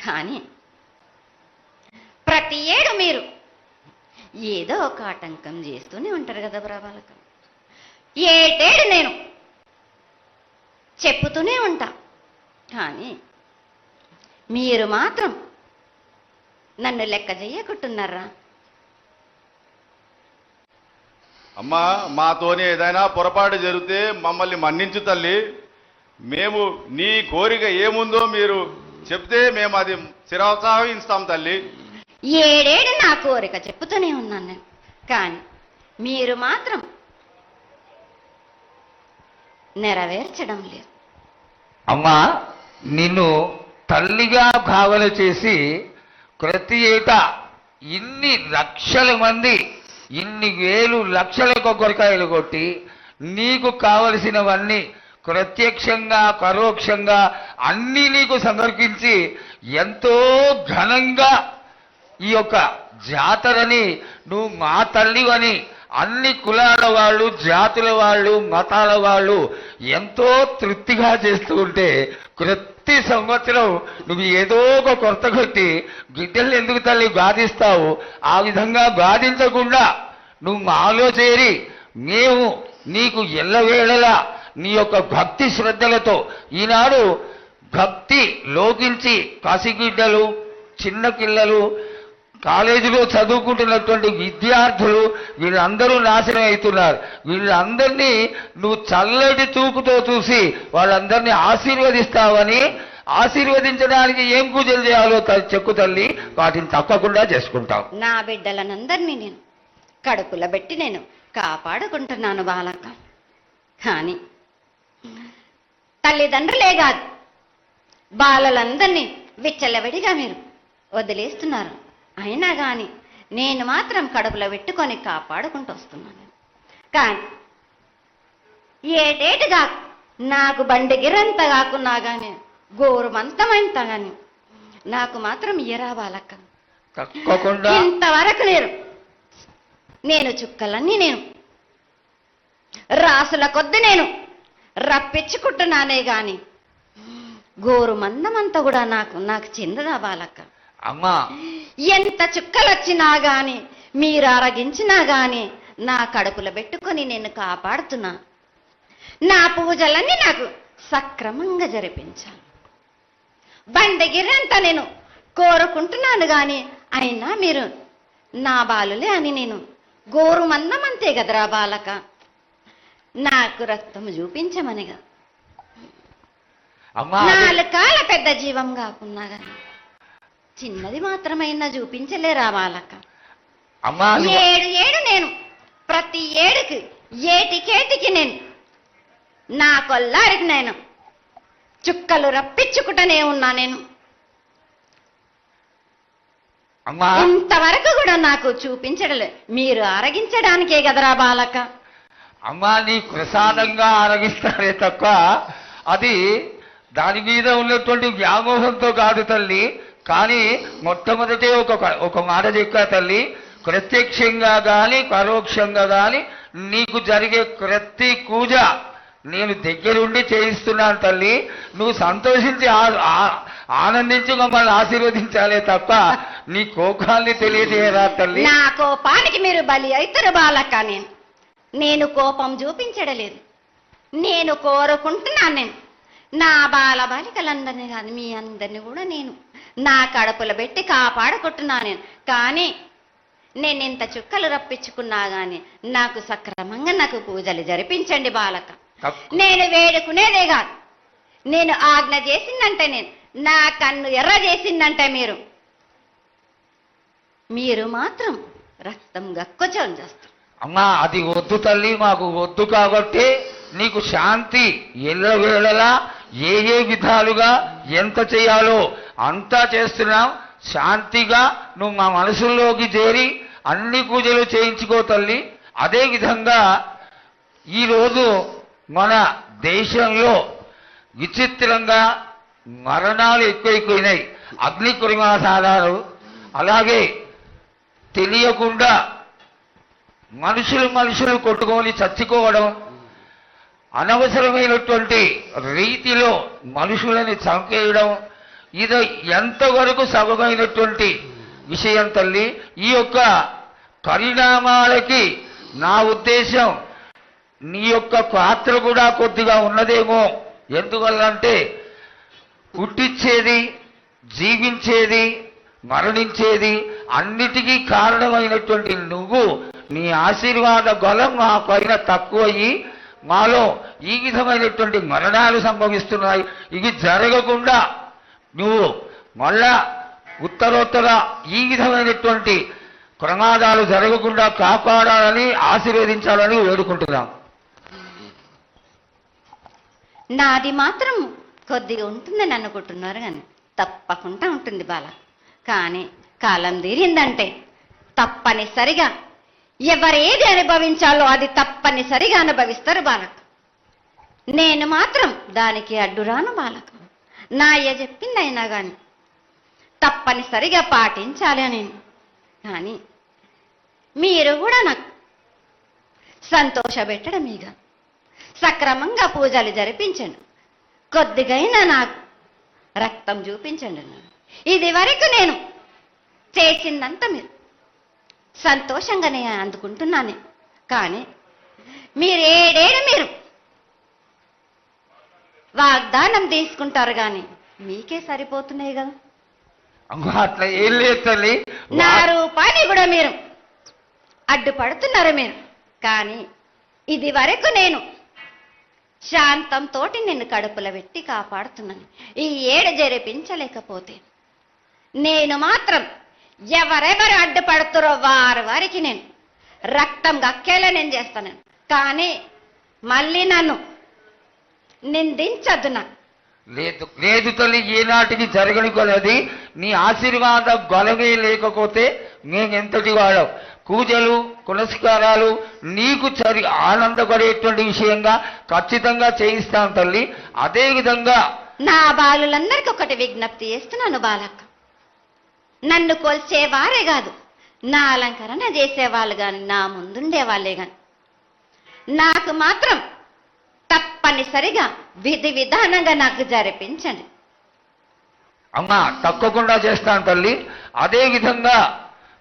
కానీ ప్రతి ఏడు మీరు ఏదో ఒక ఆటంకం చేస్తూనే ఉంటారు కదా బాలక. ఏటేడు నేను చెప్పుతూనే ఉంటా, కానీ మీరు మాత్రం నన్ను లెక్క చెయ్యకుంటున్నారా? అమ్మా, మాతోని ఏదైనా పొరపాటు జరిగితే మమ్మల్ని మన్నించు తల్లి. మేము నీ కోరిక ఏముందో మీరు చెప్తే మేము అది శిరోత్సాహిస్తాం తల్లి. ఏడేడు నా కోరిక చెప్పుతూనే ఉన్నాను నేను, కానీ మీరు మాత్రం నెరవేర్చడం లేదు. అమ్మా, నిన్ను తల్లిగా భావన చేసి ప్రతి ఏటా ఇన్ని లక్షల మంది ఇన్ని వేలు లక్షల కొబ్బరికాయలు కొట్టి నీకు కావలసినవన్నీ ప్రత్యక్షంగా పరోక్షంగా అన్నీ నీకు సమర్పించి ఎంతో ఘనంగా ఈ యొక్క జాతరని నువ్వు మా తల్లివని అన్ని కులాల వాళ్ళు, జాతుల వాళ్ళు, మతాల వాళ్ళు ఎంతో తృప్తిగా చేస్తూ ఉంటే ప్రతి సంవత్సరం నువ్వు ఏదో ఒక కొరత కొట్టి గిడ్డల్ని ఎందుకు తల్లి బాధిస్తావు? ఆ విధంగా బాధించకుండా నువ్వు మాలో చేరి మేము నీకు ఎల్లవేళలా నీ యొక్క భక్తి శ్రద్ధలతో ఈనాడు భక్తి లోకించి పసిగిడ్డలు, చిన్న పిల్లలు, కాలేజీలో చదువుకుంటున్నటువంటి విద్యార్థులు వీళ్ళందరూ నాశనం అవుతున్నారు. వీళ్ళందరినీ నువ్వు చల్లటి చూపుతో చూసి వాళ్ళందరినీ ఆశీర్వదిస్తావని, ఆశీర్వదించడానికి ఏం పూజలు చేయాలో చెక్కు తల్లి, వాటిని తప్పకుండా చేసుకుంటాం. నా బిడ్డలనందరినీ నేను కడుపులో పెట్టి నేను కాపాడుకుంటున్నాను బాలక. కానీ తల్లిదండ్రులే కాదు, బాలలందరినీ విచ్చలవిడిగా మీరు వదిలేస్తున్నారు. అయినా కానీ నేను మాత్రం కడుపులో పెట్టుకొని కాపాడుకుంటూ వస్తున్నాను. కానీ ఏటేటుగా నాకు బండి గిరంత కాకున్నా కానీ గోరుమంతమంత కానీ నాకు మాత్రం ఇయరా బాలక్క. తప్పకుండా ఇంతవరకు నేను చుక్కలన్నీ నేను రాసుల కొద్ది నేను రప్పించుకుంటున్నానే గాని గోరు మందమంతా కూడా నాకు చెందదా బాలక్క. అమ్మా, ఎంత చుక్కలు వచ్చినా గాని మీరు అరగించినా గాని నా కడుపులో పెట్టుకొని నేను కాపాడుతున్నా. నా పూజలన్నీ నాకు సక్రమంగా జరిపించాలి. బండగిరంతా నేను కోరుకుంటున్నాను గాని అయినా మీరు నా బాలులే అని నేను గోరు మందమంతే కదరా బాలక. నాకు రక్తం చూపించమనిగా నాలుగు కాల పెద్ద జీవం కాకున్నా గాని చిన్నది మాత్రమైనా చూపించలేరా బాలక. ఏడు ఏడు నేను ప్రతి ఏడుకి ఏటికేటికి నేను నా కొల్లారికి నేను చుక్కలు రప్పించుకుంటూనే ఉన్నా. నేను ఇంతవరకు కూడా నాకు చూపించడలే, మీరు ఆరగించడానికే కదరా బాలక. అమ్మా, నీ ప్రసాదంగా ఆరగిస్తారే తప్ప అది దాని మీద ఉన్నటువంటి వ్యామోహంతో కాదు తల్లి. కానీ మొట్టమొదటి ఒక మాట చెప్పా తల్లి, ప్రత్యక్షంగా కానీ పరోక్షంగా కానీ నీకు జరిగే ప్రతి పూజ నేను దగ్గరుండి చేయిస్తున్నాను తల్లి. నువ్వు సంతోషించి ఆనందించి మమ్మల్ని ఆశీర్వదించాలే తప్ప నీ కోపాన్ని తెలియజేయరా తల్లి. నా కోపానికి మీరు బలి అవుతారు బాలక్క. నేను కోపం చూపించడలేదు, నేను కోరుకుంటున్నాను. నేను నా బాల బాలికలందరినీ కాదు మీ అందరినీ కూడా నేను నా కడుపులో పెట్టి కాపాడుకుంటున్నాను. కానీ నేను ఇంత చుక్కలు రప్పించుకున్నా గాని నాకు సక్రమంగా నాకు పూజలు జరిపించండి బాలక. నేను వేడుకునేదే కాదు, నేను ఆజ్ఞ చేసిందంటే నేను నా కన్ను ఎర్ర చేసిందంటే మీరు మాత్రం రక్తం గక్కుచం చేస్తారు. అమ్మా, అది వద్దు తల్లి, మాకు వద్దు. కాబట్టి నీకు శాంతి ఎల్లవేళలా ఏ విధాలుగా ఎంత చేయాలో అంతా చేస్తున్నాం. శాంతిగా నువ్వు మా మనసుల్లోకి చేరి అన్ని పూజలు చేయించుకో తల్లి. అదేవిధంగా ఈరోజు మన దేశంలో విచిత్రంగా మరణాలు ఎక్కువైపోయినాయి. అగ్ని ప్రమాదాలు, అలాగే తెలియకుండా మనుషులు కొట్టుకొని చచ్చిపోవడం, అనవసరమైనటువంటి రీతిలో మనుషులని చంపేయడం, ఇది ఎంతవరకు సబమైనటువంటి విషయం తల్లి. ఈ యొక్క పరిణామాలకి నా ఉద్దేశం నీ యొక్క పాత్ర కూడా కొద్దిగా ఉన్నదేమో. ఎందువల్లంటే పుట్టించేది, జీవించేది, మరణించేది అన్నిటికీ కారణమైనటువంటి నువ్వు, నీ ఆశీర్వాద బలం మా పైన తక్కువయ్యి మాలో ఈ విధమైనటువంటి మరణాలు సంభవిస్తున్నాయి. ఇవి జరగకుండా నువ్వు మళ్ళా ఉత్తరోత్తర ఈ విధమైనటువంటి ప్రమాదాలు జరగకుండా కాపాడాలని, ఆశీర్వదించాలని వేడుకుంటున్నాం. నాది మాత్రం కొద్దిగా ఉంటుందని అనుకుంటున్నారు కానీ తప్పకుండా ఉంటుంది బాల. కానీ కాలం తీరిందంటే తప్పనిసరిగా ఎవరేది అనుభవించాలో అది తప్పనిసరిగా అనుభవిస్తారు బాలకు. నేను మాత్రం దానికి అడ్డురాను బాలకు. నా అయ్య చెప్పింది అయినా కానీ తప్పనిసరిగా పాటించాలి అని. కానీ మీరు కూడా నాకు సంతోషపెట్టడమేగా, సక్రమంగా పూజలు జరిపించండి, కొద్దిగైనా నాకు రక్తం చూపించండి. ఇది వరకు నేను చేసిందంతా మీరు సంతోషంగానే అందుకుంటున్నాను. కానీ మీరు వాగ్దానం తీసుకుంటారు కానీ మీకే సరిపోతున్నాయి కదా. అట్లా ఏం లేదు తల్లి. నా రూపాన్ని కూడా మీరు అడ్డుపడుతున్నారు మీరు. కానీ ఇది వరకు నేను శాంతంతో నిన్ను కడుపులో పెట్టి కాపాడుతున్నాను. ఈ ఏడు జరిపించలేకపోతే నేను మాత్రం ఎవరెవరు అడ్డుపడుతారో వారికి నేను రక్తం గక్కేలా నేను చేస్తాను. కానీ మళ్ళీ నన్ను నిందించద్దు. లేదు లేదు తల్లి, ఏనాటికి జరగని కొలది నీ ఆశీర్వాద బలమే లేకపోతే మేమెంతటి వాడవు. పూజలు పునస్కారాలు నీకు ఆనందపడేటువంటి విషయంగా ఖచ్చితంగా చేయిస్తాను తల్లి. అదేవిధంగా నా బాలులందరికీ ఒకటి విజ్ఞప్తి చేస్తున్నాను బాలక్క. నన్ను కొల్చేవారే కాదు, నా అలంకరణ చేసేవాళ్ళు కానీ నా ముందుండే వాళ్ళే కానీ నాకు మాత్రం తప్పనిసరిగా విధి విధానంగా నాకు జరిపించండి. అమ్మా తప్పకుండా చేస్తాను తల్లి. అదేవిధంగా